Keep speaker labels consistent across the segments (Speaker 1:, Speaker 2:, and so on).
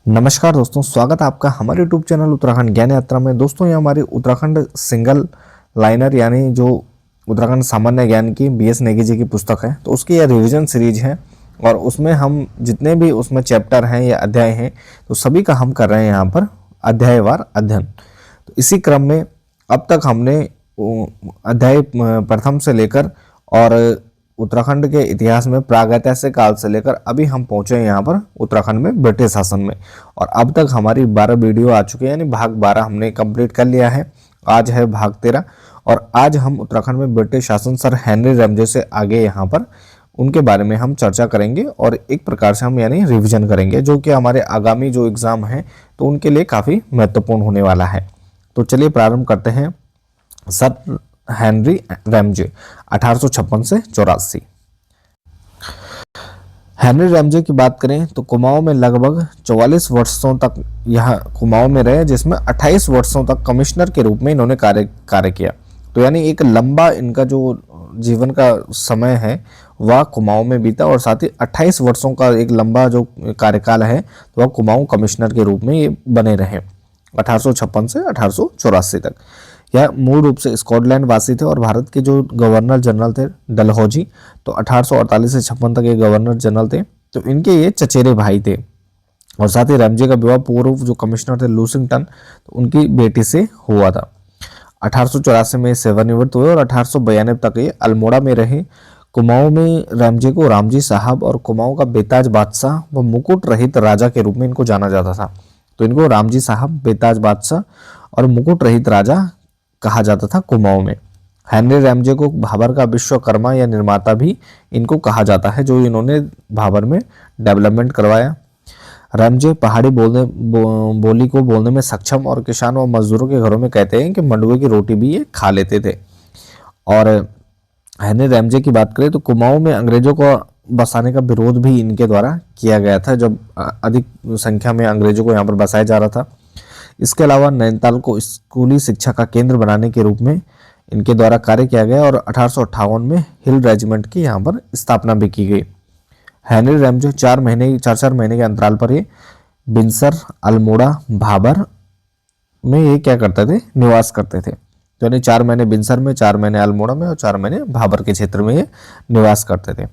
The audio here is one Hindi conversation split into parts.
Speaker 1: नमस्कार दोस्तों, स्वागत है आपका हमारे यूट्यूब चैनल उत्तराखंड ज्ञान यात्रा में। दोस्तों ये हमारी उत्तराखंड सिंगल लाइनर यानी जो उत्तराखंड सामान्य ज्ञान की बीएस नेगी जी की पुस्तक है, तो उसकी यह रिवीजन सीरीज है और उसमें हम जितने भी उसमें चैप्टर हैं या अध्याय हैं तो सभी का हम कर रहे हैं यहाँ पर अध्यायवार अध्ययन। तो इसी क्रम में अब तक हमने अध्याय प्रथम से लेकर और उत्तराखंड के इतिहास में प्रागैतिहासिक काल से लेकर अभी हम पहुंचे हैं यहाँ पर उत्तराखंड में ब्रिटिश शासन में, और अब तक हमारी 12 वीडियो आ चुके हैं, यानी भाग 12 हमने कंप्लीट कर लिया है। आज है भाग 13 और आज हम उत्तराखंड में ब्रिटिश शासन सर हेनरी रैमजे से आगे यहाँ पर उनके बारे में हम चर्चा करेंगे और एक प्रकार से हम यानी रिविजन करेंगे, जो कि हमारे आगामी जो एग्ज़ाम हैं तो उनके लिए काफ़ी महत्वपूर्ण होने वाला है। तो चलिए प्रारंभ करते हैं। सर हेनरी रैमजे 1856 से 84। हेनरी रैमजे की बात करें तो कुमाऊं में लगभग 44 वर्षों तक यह कुमाऊं में रहे, जिसमें 28 वर्षों तक कमिश्नर के रूप में इन्होंने कार्य किया। तो यानी एक लंबा इनका जो जीवन का समय है वह कुमाऊं में बीता और साथ ही 28 वर्षों का एक लंबा जो कार्यकाल है तो वह कुमाऊं कमिश्नर के रूप में ये बने रहे 1856 से 1884 तक। यह मूल रूप से स्कॉटलैंड वासी थे और भारत के जो गवर्नर जनरल थे डलहौजी, तो 1848 से 56 तक ये गवर्नर जनरल थे। तो इनके ये चचेरे भाई थे और साथ ही रैमजे का विवाह पूर्व जो कमिश्नर थे लूसिंगटन, तो उनकी बेटी से हुआ था। 1884 में सेवानिवृत्त हुए और 1892 तक ये अल्मोड़ा में रहे। कुमाऊं में रैमजे को रामजी साहब और कुमाऊं का बेताज बादशाह व मुकुट रहित राजा के रूप में इनको जाना जाता था। तो इनको रामजी साहब, बेताज बादशाह और मुकुट रहित राजा कहा जाता था कुमाऊं में। हेनरी रैमजे को भाबर का विश्वकर्मा या निर्माता भी इनको कहा जाता है, जो इन्होंने भाबर में डेवलपमेंट करवाया। रैमजे पहाड़ी बोली को बोलने में सक्षम और किसान व मजदूरों के घरों में कहते हैं कि मंडुए की रोटी भी ये खा लेते थे। और हेनरी रैमजे की बात करें तो कुमाऊं में अंग्रेजों को बसाने का विरोध भी इनके द्वारा किया गया था, जब अधिक संख्या में अंग्रेजों को यहाँ पर बसाया जा रहा था। इसके अलावा नैनीताल को स्कूली शिक्षा का केंद्र बनाने के रूप में इनके द्वारा कार्य किया गया और 1858 में हिल रेजिमेंट की यहाँ पर स्थापना भी की गई। हेनरी रैमजे 4 महीने के अंतराल पर ये बिनसर, अल्मोड़ा, भाबर में ये क्या करते थे, निवास करते थे। तो यानी 4 महीने बिनसर में, 4 महीने अल्मोड़ा में और 4 महीने भाबर के क्षेत्र में ये निवास करते थे।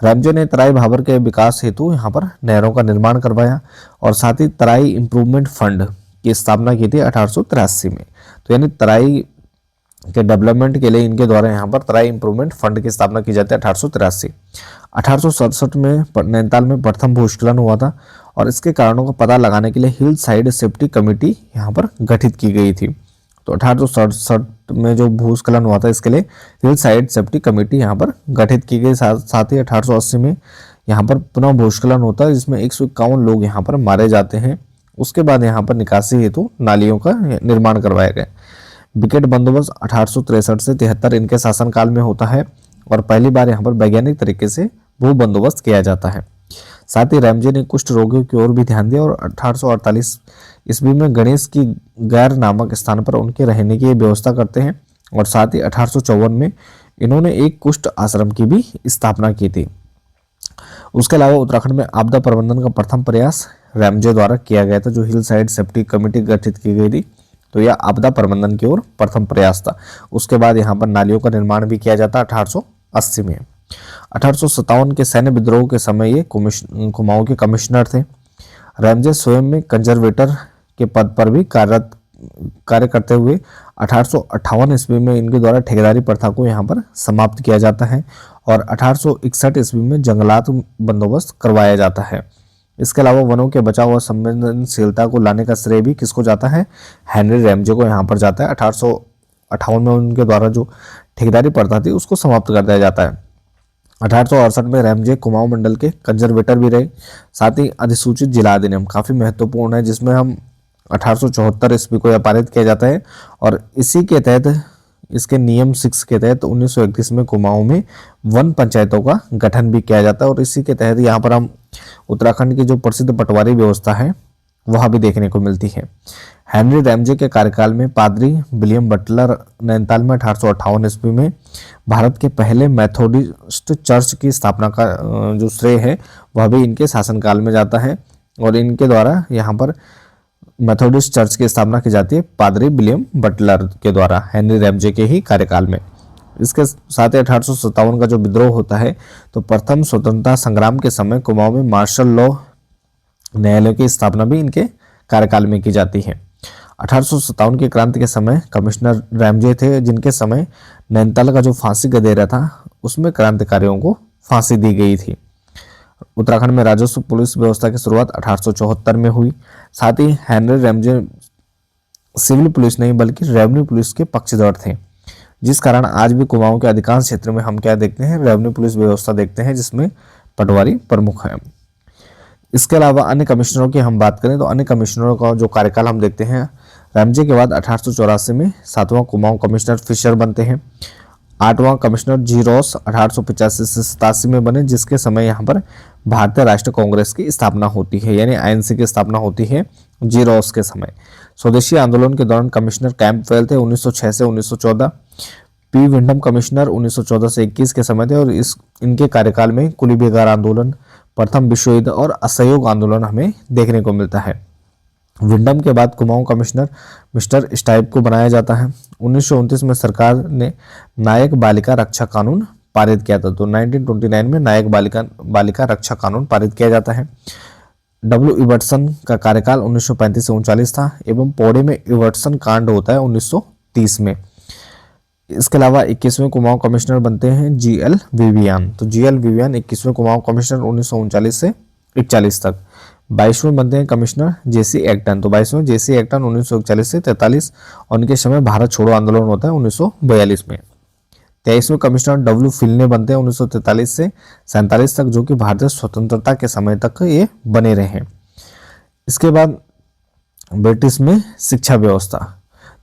Speaker 1: रैमजे ने तराई भाबर के विकास हेतु यहाँ पर नहरों का निर्माण करवाया और साथ ही तराई इम्प्रूवमेंट फंड की स्थापना की थी 1883 में। तो यानी तराई के डेवलपमेंट के लिए इनके द्वारा यहाँ पर तराई इम्प्रूवमेंट फंड की स्थापना की जाती है 1883। 1867 में नैनीताल में प्रथम भूस्खलन हुआ था और इसके कारणों का पता लगाने के लिए हिल साइड सेफ्टी कमेटी यहाँ पर गठित की गई थी। तो 1867 में जो भूस्खलन हुआ था इसके लिए हिल साइड सेफ्टी कमेटी यहाँ पर गठित की गई। साथ ही 1880 में यहाँ पर पुनः भूस्खलन होता है, जिसमें 151 लोग यहाँ पर मारे जाते हैं। उसके बाद यहाँ पर निकासी हेतु नालियों का निर्माण करवाया गया। विकेट बंदोबस्त 1863 से 73 इनके शासनकाल में होता है और पहली बार यहाँ पर वैज्ञानिक तरीके से भू बंदोबस्त किया जाता है। साथ ही रैमजे ने कुष्ठ रोगियों की ओर भी ध्यान दिया और 1848 ईस्वी में गणेश की गैर नामक स्थान पर उनके रहने की व्यवस्था करते हैं और साथ ही 1854 में इन्होंने एक कुष्ठ आश्रम की भी स्थापना की थी। उसके अलावा उत्तराखंड में आपदा प्रबंधन का प्रथम प्रयास रैमजे द्वारा किया गया था, जो हिल साइड सेफ्टी कमेटी गठित की गई थी। तो यह आपदा प्रबंधन की ओर प्रथम प्रयास था। उसके बाद यहाँ पर नालियों का निर्माण भी किया जाता 1880 में। 1857 के सैन्य विद्रोह के समय ये कुमाऊं के कमिश्नर थे। रैमजे स्वयं में कंजर्वेटर के पद पर भी कार्य करते हुए 1858 ईस्वी में इनके द्वारा ठेकेदारी प्रथा को यहाँ पर समाप्त किया जाता है और 1861 ईस्वी में जंगलात बंदोबस्त करवाया जाता है। इसके अलावा वनों के बचाव और संवेदनशीलता को लाने का श्रेय भी किसको जाता है, हेनरी रैमजे को यहाँ पर जाता है। 1858 में उनके द्वारा जो ठेकेदारी प्रथा थी उसको समाप्त कर दिया जाता है। 1868 में रैमजे कुमाऊं मंडल के कंजर्वेटर भी रहे। साथ ही अधिसूचित जिला अधिनियम काफ़ी महत्वपूर्ण है, जिसमें हम 1874 ईस्वी को यह पारित किया जाता है और इसी के तहत इसके नियम 6 के तहत 1931 में कुमाऊं में वन पंचायतों का गठन भी किया जाता है और इसी के तहत यहाँ पर हम उत्तराखंड की जो प्रसिद्ध पटवारी व्यवस्था है वह भी देखने को मिलती है। हेनरी रैमजे के कार्यकाल में पादरी विलियम बटलर नैनीताल में 1858 ईस्वी में भारत के पहले मेथोडिस्ट चर्च की स्थापना का जो श्रेय है वह भी इनके शासनकाल में जाता है। और इनके द्वारा यहाँ पर मेथोडिस्ट चर्च की स्थापना की जाती है पादरी विलियम बटलर के द्वारा हेनरी रैमजे के ही कार्यकाल में। इसके साथ ही 1857 का जो विद्रोह होता है तो प्रथम स्वतंत्रता संग्राम के समय कुमाऊं में मार्शल लॉ न्यायालय की स्थापना भी इनके कार्यकाल में की जाती है। 1857 की क्रांति के समय कमिश्नर रैमजे थे, जिनके समय नैनीताल का जो फांसी गदेरा था उसमें क्रांतिकारियों को फांसी दी गई थी। उत्तराखंड में राजस्व पुलिस व्यवस्था की शुरुआत 1874 में हुई। साथ ही हेनरी रैमजे सिविल पुलिस नहीं बल्कि रेवेन्यू पुलिस के पक्षधर थे, जिस कारण आज भी कुमाऊं के अधिकांश क्षेत्र में हम क्या देखते हैं, रेवेन्यू पुलिस व्यवस्था देखते हैं, जिसमें पटवारी प्रमुख है। इसके अलावा अन्य कमिश्नरों की हम बात करें तो अन्य कमिश्नरों का जो कार्यकाल हम देखते हैं, रैमजे के बाद 1884 में 7वां कुमाऊं कमिश्नर फिशर बनते हैं। 8वां कमिश्नर जी रॉस 1885 से 87 में बने, जिसके समय यहाँ पर भारतीय राष्ट्रीय कांग्रेस की स्थापना होती है, यानी आईएनसी की स्थापना होती है जी रॉस के समय। स्वदेशी आंदोलन के दौरान कमिश्नर कैंपवेल थे 1906 से 1914। पी विंडम कमिश्नर 1914 से 21 के समय थे और इनके कार्यकाल में कुली बेगार आंदोलन, प्रथम विश्व युद्ध और असहयोग आंदोलन हमें देखने को मिलता है। विंडम के बाद कुमाऊं कमिश्नर मिस्टर स्टाइप को बनाया जाता है। 1929 में सरकार ने नायक बालिका रक्षा कानून पारित किया था, तो 1929 में नायक बालिका रक्षा कानून पारित किया जाता है। डब्ल्यू इवर्टसन का कार्यकाल 1935 से 39 था एवं पौड़े में इवर्टसन कांड होता है 1930 में। इसके अलावा 21वें कुमाऊं कमिश्नर बनते हैं जीएल विवियन, तो जीएल विवियन 21वें कुमाऊं कमिश्नर 1939 से 41 तक। 22वें बनते हैं कमिश्नर जेसी एक्टन, तो 22वें जेसी एक्टन 1941 से 43 और उनके समय भारत छोड़ो आंदोलन होता है 1942 में। 23वें कमिश्नर डब्ल्यू फिल्ने बनते हैं 1943 से 47 तक, जो कि भारतीय स्वतंत्रता के समय तक ये बने रहे। इसके बाद ब्रिटिश में शिक्षा व्यवस्था,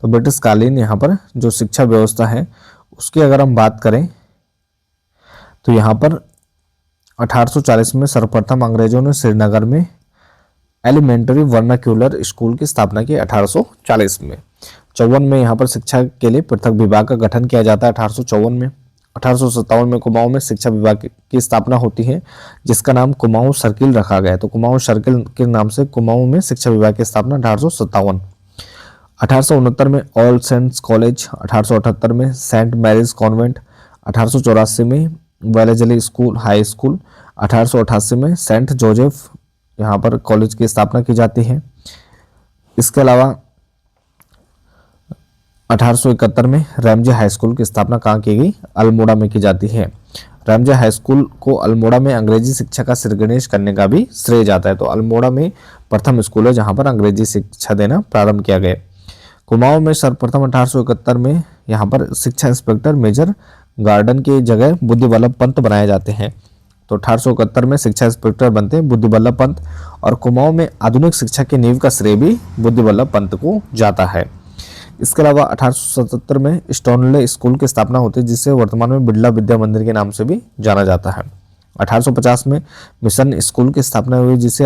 Speaker 1: तो ब्रिटिश कालीन यहाँ पर जो शिक्षा व्यवस्था है उसकी अगर हम बात करें तो यहाँ पर 1840 में सर्वप्रथम अंग्रेजों ने श्रीनगर में एलिमेंट्री वर्नाक्यूलर स्कूल की स्थापना की 1840 में। 54 में यहाँ पर शिक्षा के लिए पृथक विभाग का गठन किया जाता है 1854 में। 1857 में कुमाऊं में शिक्षा विभाग की स्थापना होती है, जिसका नाम कुमाऊं सर्किल रखा गया है, तो कुमाऊं सर्किल के नाम से कुमाऊं में शिक्षा विभाग की स्थापना 1857। 1869 में ऑल सेंट्स कॉलेज, 1878 में सेंट मैरीज कॉन्वेंट, 1884 में वेलेजली स्कूल हाई स्कूल, 1888 में सेंट जोसेफ यहाँ पर कॉलेज की स्थापना की जाती है। इसके अलावा 1871 में रैमजे हाई स्कूल की स्थापना कहाँ की गई, अल्मोड़ा में की जाती है। रैमजे हाई स्कूल को अल्मोड़ा में अंग्रेजी शिक्षा का श्रीगणेश करने का भी श्रेय जाता है, तो अल्मोड़ा में प्रथम स्कूल है जहाँ पर अंग्रेजी शिक्षा देना प्रारंभ किया गया। कुमाऊं में सर्वप्रथम 1871 में यहाँ पर शिक्षा इंस्पेक्टर मेजर गार्डन की जगह बुद्धि वल्लभ पंत बनाए जाते हैं, तो 1871 में शिक्षा इंस्पेक्टर बनते हैं बुद्धि वल्लभ पंत और कुमाऊं में आधुनिक शिक्षा की नींव का श्रेय भी बुद्धि वल्लभ पंत को जाता है। इसके अलावा 1877 में स्टोनले स्कूल की स्थापना होती है, जिसे वर्तमान में बिड़ला विद्या मंदिर के नाम से भी जाना जाता है। 1850 में मिशन स्कूल की स्थापना हुई, जिसे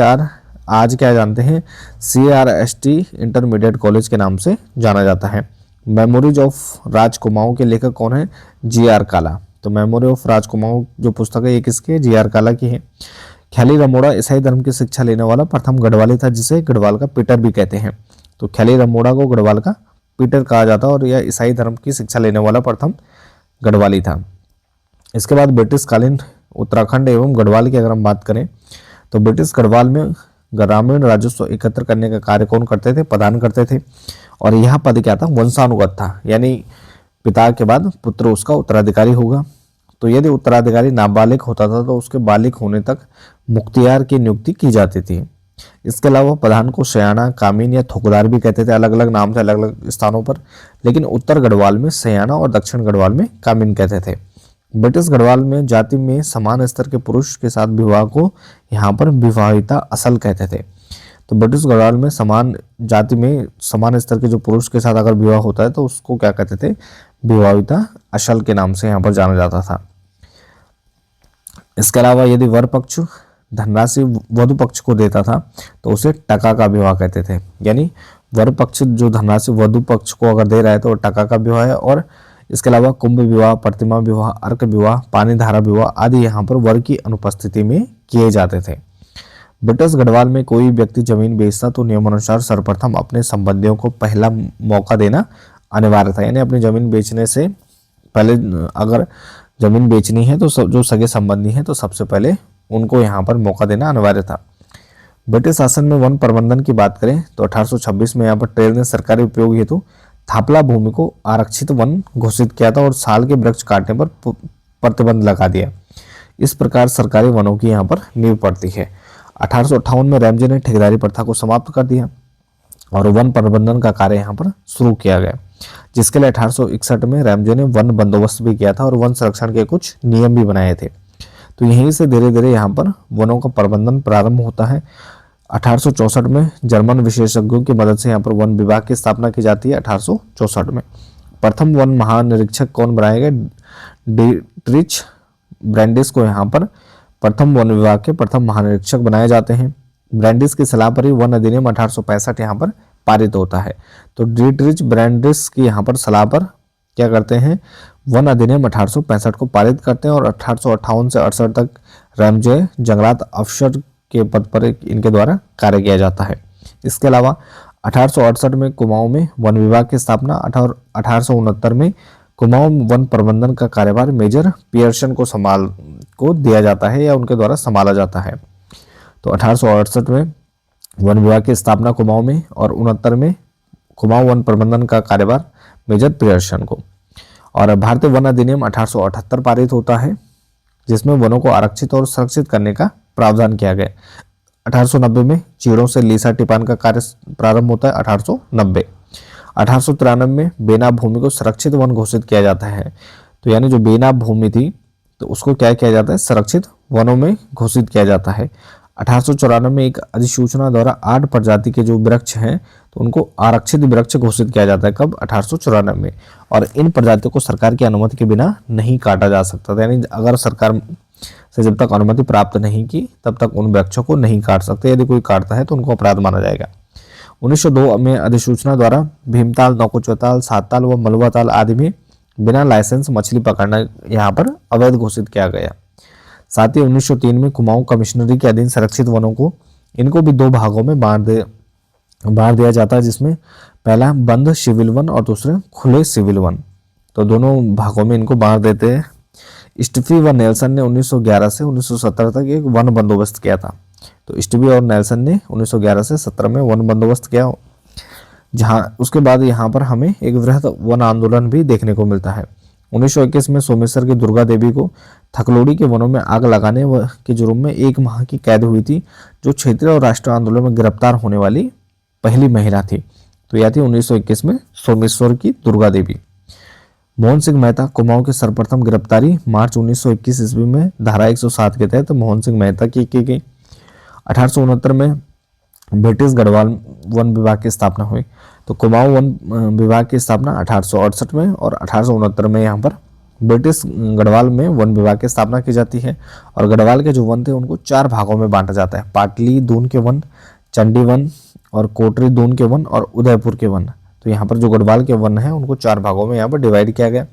Speaker 1: आज क्या जानते हैं CRST इंटरमीडिएट कॉलेज के नाम से जाना जाता है। मेमोरीज ऑफ राज कुमाऊं के लेखक कौन है, GR काला, तो मेमोरी ऑफ राज कुमाऊं जो पुस्तक है ये किसकी है, GR काला की है। ख्याली रमोड़ा ईसाई धर्म की शिक्षा लेने वाला प्रथम गढ़वाली था, जिसे गढ़वाल का पीटर भी कहते हैं, तो ख्याली रमोड़ा को गढ़वाल का पीटर कहा जाता और यह ईसाई धर्म की शिक्षा लेने वाला प्रथम गढ़वाली था। इसके बाद ब्रिटिश कालीन उत्तराखंड एवं गढ़वाल की अगर हम बात करें तो ब्रिटिश गढ़वाल में ग्रामीण राजस्व एकत्र करने का कार्य कौन करते थे, प्रधान करते थे, और यह पद क्या था, वंशानुगत था, यानी पिता के बाद पुत्र उसका उत्तराधिकारी होगा। तो यदि उत्तराधिकारी नाबालिग होता था तो उसके बालिग होने तक मुख्तियार की नियुक्ति की जाती थी। इसके अलावा प्रधान को सयाना, कामीन या थोकदार भी कहते थे, अलग अलग नाम थे अलग अलग स्थानों पर, लेकिन उत्तर गढ़वाल में सयाना और दक्षिण गढ़वाल में कामीन कहते थे। ब्रिटिश गढ़वाल में जाति में समान स्तर के पुरुष के साथ विवाह को यहाँ पर विवाहिता असल कहते थे। तो ब्रिटिश गढ़वाल में समान जाति में समान स्तर के जो पुरुष के साथ अगर विवाह होता है तो उसको क्या कहते थे, विवाहिता असल के नाम से यहाँ पर जाना जाता था। इसके अलावा यदि वर पक्ष धनराशि वधु पक्ष को देता था तो उसे टका का विवाह कहते थे, यानी वर पक्ष जो धनराशि वधु पक्ष को अगर दे रहा है तो टका का विवाह है। और इसके अलावा कुंभ विवाह, प्रतिमा विवाह, अर्क विवाह, पानी धारा विवाह आदि यहाँ पर वर की अनुपस्थिति में किए जाते थे। ब्रिटिश गढ़वाल में कोई व्यक्ति जमीन बेचता तो नियमानुसार सर्वप्रथम अपने संबंधियों को पहला मौका देना अनिवार्य था। यानी अपनी जमीन बेचने से पहले अगर जमीन बेचनी है तो जो सगे संबंधी हैं तो सबसे पहले उनको यहाँ पर मौका देना अनिवार्य था। ब्रिटिश शासन में वन प्रबंधन की बात करें तो 1826 में यहाँ पर ट्रेल ने सरकारी उपयोग हेतु थापला भूमि को आरक्षित वन घोषित किया था और साल के वृक्ष काटने पर प्रतिबंध लगा दिया। इस प्रकार सरकारी वनों की यहाँ पर नींव पड़ती है। 1858 में रैमजे ने ठेकेदारी प्रथा को समाप्त कर दिया और वन प्रबंधन का कार्य यहाँ पर शुरू किया गया, जिसके लिए 1861 में रैमजे ने वन बंदोबस्त भी किया था और वन संरक्षण के कुछ नियम भी बनाए थे। तो यहीं से धीरे धीरे यहाँ पर वनों का प्रबंधन प्रारंभ होता है। 1864 में जर्मन विशेषज्ञों की मदद से यहाँ पर वन विभाग की स्थापना की जाती है। 1864 में प्रथम वन महानिरीक्षक कौन बनाए गए? डीट्रिच ब्रैंडिस को यहाँ पर प्रथम वन विभाग के प्रथम महानिरीक्षक बनाए जाते हैं। ब्रैंडिस की सलाह पर ही वन अधिनियम 1865 यहाँ पर पारित होता है। तो डीट्रिच ब्रैंडिस की यहाँ पर सलाह पर क्या करते हैं? वन अधिनियम 1865 को पारित करते हैं और 1858 से 68 तक रैमजे जंगलात अफसर के पद पर इनके द्वारा कार्य किया जाता है। इसके अलावा 1868 में कुमाऊं में वन विभाग की स्थापना। 1869 में कुमाऊं वन प्रबंधन का कार्यभार मेजर पियर्सन को दिया जाता है या उनके द्वारा संभाला जाता है। तो 1868 में वन विभाग की स्थापना कुमाऊं में और 69 में कुमाऊं वन प्रबंधन का कार्यभार मेजर पियर्सन को। और भारतीय वन अधिनियम 1878 पारित होता है, जिसमें वनों को आरक्षित और संरक्षित करने का प्रावधान किया गया। 1890 में चीड़ों से लीसा टिपान का कार्य प्रारंभ होता है। 1893 में बेनाम भूमि को सुरक्षित वन घोषित किया जाता है। तो यानी जो बेनाम भूमि थी तो उसको क्या किया जाता है? संरक्षित वनों में घोषित किया जाता है। 1894 में एक अधिसूचना द्वारा 8 प्रजाति के जो वृक्ष हैं तो उनको आरक्षित वृक्ष घोषित किया जाता है। कब? 1894 में। और इन प्रजातियों को सरकार की अनुमति के बिना नहीं काटा जा सकता था। यानी अगर सरकार से जब तक अनुमति प्राप्त नहीं की तब तक उन वृक्षों को नहीं काट सकते। यदि कोई काटता है तो उनको अपराध माना जाएगा। 1902 में अधिसूचना द्वारा भीमताल, नौकुचताल, सातताल व मलुआ ताल आदि में बिना लाइसेंस मछली पकड़ना यहाँ पर अवैध घोषित किया गया। साथ ही 1903 में कुमाऊं कमिश्नरी के अधीन संरक्षित वनों को इनको भी 2 भागों में बांट दिया जाता है, जिसमें पहला बंद सिविल वन और दूसरे खुले सिविल वन। तो दोनों भागों में इनको बांट देते हैं। स्टीफी व नेल्सन ने 1911 से 1917 तक एक वन बंदोबस्त किया था। तो स्टीफी और नेल्सन ने 1911 से 17 में वन बंदोबस्त किया, जहां उसके बाद यहाँ पर हमें एक वृहद वन आंदोलन भी देखने को मिलता है। 1921 में सोमेश्वर की दुर्गा देवी को थकलोड़ी के वनों में आग लगाने के जुर्म में 1 माह की कैद हुई थी, जो क्षेत्रीय और राष्ट्रीय आंदोलन में गिरफ्तार होने वाली पहली महिला थी। तो यह थी 1921 में सोमेश्वर की दुर्गा देवी। मोहन सिंह मेहता कुमाऊं की सर्वप्रथम गिरफ्तारी मार्च 1921 ईस्वी में धारा 107 के तहत मोहन सिंह मेहता की गई। 1869 में ब्रिटिश गढ़वाल वन विभाग की स्थापना हुई। तो कुमाऊं वन विभाग की स्थापना 1868 में और 1869 में यहाँ पर ब्रिटिश गढ़वाल में वन विभाग की स्थापना की जाती है। और गढ़वाल के जो वन थे उनको 4 भागों में बांटा जाता है: पाटली दून के वन, चंडी वन और कोटरी दून के वन और उदयपुर के वन। तो यहाँ पर जो गढ़वाल के वन है उनको 4 भागों में यहाँ पर डिवाइड किया गया।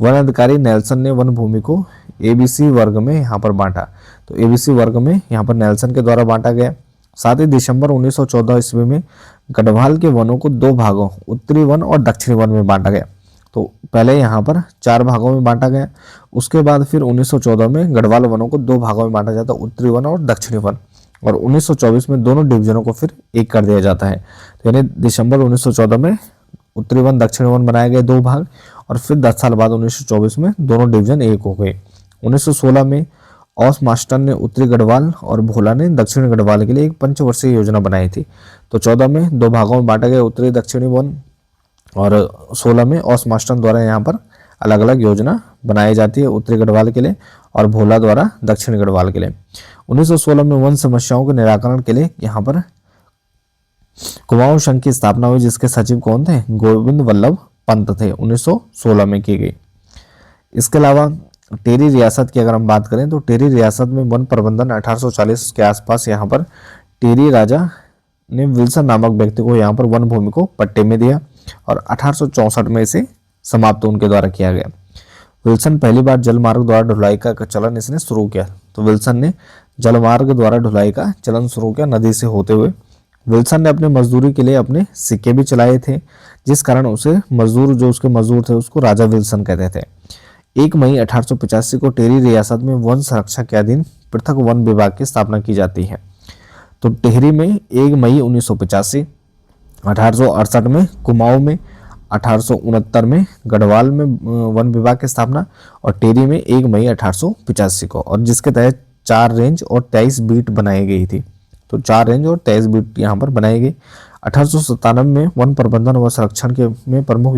Speaker 1: वन अधिकारी नेल्सन ने वन भूमि को ABC वर्ग में यहाँ पर बांटा। तो ABC वर्ग में यहाँ पर नेल्सन के द्वारा बांटा गया। साथ ही दिसंबर 1914 ईस्वी में गढ़वाल के वनों को 2 भागों उत्तरी वन और दक्षिणी वन में बांटा गया। तो पहले यहाँ पर 4 भागों में बांटा गया, उसके बाद फिर 1914 में गढ़वाल वनों को 2 भागों में बांटा जाता है, उत्तरी वन और दक्षिणी वन। और 1924 में दोनों डिवीजनों को फिर एक कर दिया जाता है। तो यानी दिसंबर 1914 में उत्तरी वन दक्षिणी वन बनाए गए 2 भाग और फिर 10 साल बाद 1924 में दोनों डिवीजन एक हो गए। 1916 में ऑस मास्टर ने उत्तरी गढ़वाल और भोला ने दक्षिणी गढ़वाल के लिए एक पंचवर्षीय योजना बनाई थी। तो 14 में 2 भागों में बांटा गया उत्तरी दक्षिणी वन और 16 में ऑस मास्टर द्वारा यहाँ पर अलग अलग योजना बनाई जाती है उत्तरी गढ़वाल के लिए और भोला द्वारा दक्षिणी गढ़वाल के लिए। 1916 में वन समस्याओं के निराकरण के लिए यहाँ पर कुमाऊं संघ की स्थापना हुई, जिसके सचिव कौन थे? गोविंद वल्लभ पंत थे। 1916 में की गई। इसके अलावा टेरी रियासत की अगर हम बात करें तो टेरी रियासत में वन प्रबंधन 1840 के आसपास यहाँ पर टेरी राजा ने विल्सन नामक व्यक्ति को यहाँ पर वन भूमि को पट्टे में दिया और 1864 में इसे समाप्त उनके द्वारा किया गया। विल्सन पहली बार जल मार्ग द्वारा ढुलाई का चलन इसने शुरू किया। तो विल्सन ने जलमार्ग द्वारा ढुलाई का चलन शुरू किया नदी से होते हुए। विल्सन ने अपनी मजदूरी के लिए अपने सिक्के भी चलाए थे, जिस कारण उसे मजदूर जो उसके मजदूर थे उसको राजा विल्सन कहते थे। 1 मई 1885 को टेरी रियासत में वन संरक्षण के अधीन पृथक वन विभाग की स्थापना की जाती है। तो टेहरी में 1 मई 1985, 1868 में कुमाऊं में, 1869 में गढ़वाल में वन विभाग की स्थापना, और टेरी में 1 मई 1885 को, और जिसके तहत 4 रेंज और 23 बीट बनाई गई थी। तो 4 रेंज और 23 बीट यहाँ पर बनाई गई। 1897 में वन प्रबंधन व संरक्षण के में प्रमुख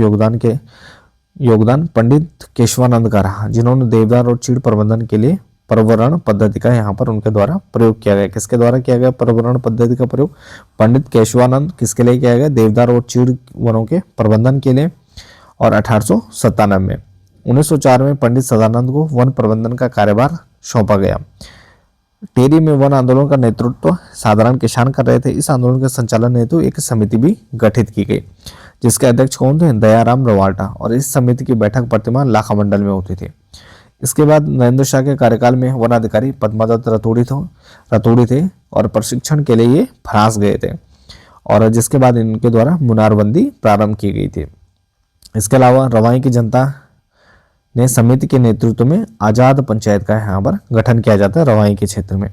Speaker 1: योगदान पंडित केशवानंद का रहा, जिन्होंने देवदार और चीड़ प्रबंधन के लिए पर्यावरण पद्धति का यहाँ पर उनके द्वारा प्रयोग किया गया। किसके द्वारा किया गया पर्यावरण पद्धति का प्रयोग? पंडित केशवानंद। किसके लिए किया गया? देवदार और चीड़ वनों के प्रबंधन के लिए। और 1897 में 1904 में पंडित सदानंद को वन प्रबंधन का कार्यभार सौंपा गया। टेरी में वन आंदोलन का नेतृत्व साधारण किसान कर रहे थे। इस आंदोलन के संचालन हेतु एक समिति भी गठित की गई, जिसके अध्यक्ष कौन थे? दयाराम रवाटा। और इस समिति की बैठक प्रतिमान लाखा मंडल में होती थी। इसके बाद नरेंद्र शाह के कार्यकाल में वन अधिकारी पद्मादत्त रतूड़ी थे और प्रशिक्षण के लिए ये फ्रांस गए थे, और जिसके बाद इनके द्वारा मुनारबंदी प्रारंभ की गई थी। इसके अलावा रवाई की जनता ने समिति के नेतृत्व में आजाद पंचायत का यहाँ पर गठन किया जाता है रवाई के क्षेत्र में।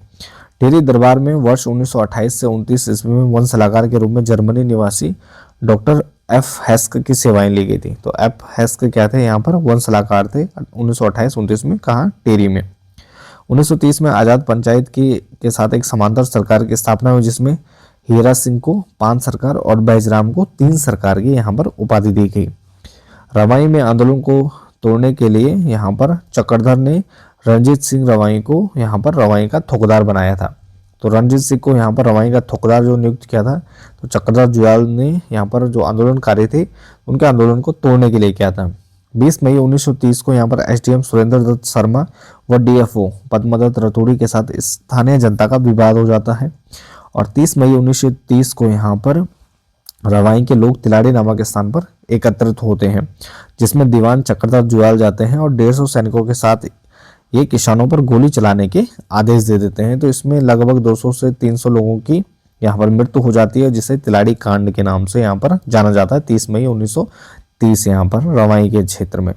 Speaker 1: टेरी दरबार में वर्ष 1928 से 29 ईस्वी में वन सलाहकार के रूप में जर्मनी निवासी डॉक्टर एफ हेस्क की सेवाएं ली गई थी। तो एफ हेस्क क्या थे? यहाँ पर वन सलाहकार थे 1928-29 में। कहाँ? टेरी में। 1930 में आजाद पंचायत के साथ एक समांतर सरकार की स्थापना हुई, जिसमें हीरा सिंह को 5 सरकार और बैजराम को 3 सरकार की यहाँ पर उपाधि दी गई। रवाई में आंदोलन को तोड़ने के लिए यहाँ पर चक्रधर ने रणजीत सिंह रवाई को यहाँ पर रवाई का थोकदार बनाया था। तो रणजीत सिंह को यहाँ पर रवाई का थोकदार जो नियुक्त किया था, तो चक्रधर जुयाल ने यहाँ पर जो आंदोलनकारी थे उनके आंदोलन को तोड़ने के लिए किया था। 20 मई 1930 को यहाँ पर एसडीएम सुरेंद्र दत्त शर्मा व डीएफओ पद्मदत्त रतूड़ी के साथ स्थानीय जनता का विवाद हो जाता है। और 30 मई 1930 को यहाँ पर रवाई के लोग तिलाड़ी नामक स्थान पर एकत्रित होते हैं, जिसमें दीवान चक्रधर जुयाल जाते हैं और 150 सैनिकों के साथ ये किसानों पर गोली चलाने के आदेश दे देते हैं। तो इसमें लगभग 200 से 300 लोगों की यहाँ पर मृत्यु हो जाती है, जिसे तिलाड़ी कांड के नाम से यहाँ पर जाना जाता है। 30 मई 1930 यहाँ पर रवाई के क्षेत्र में।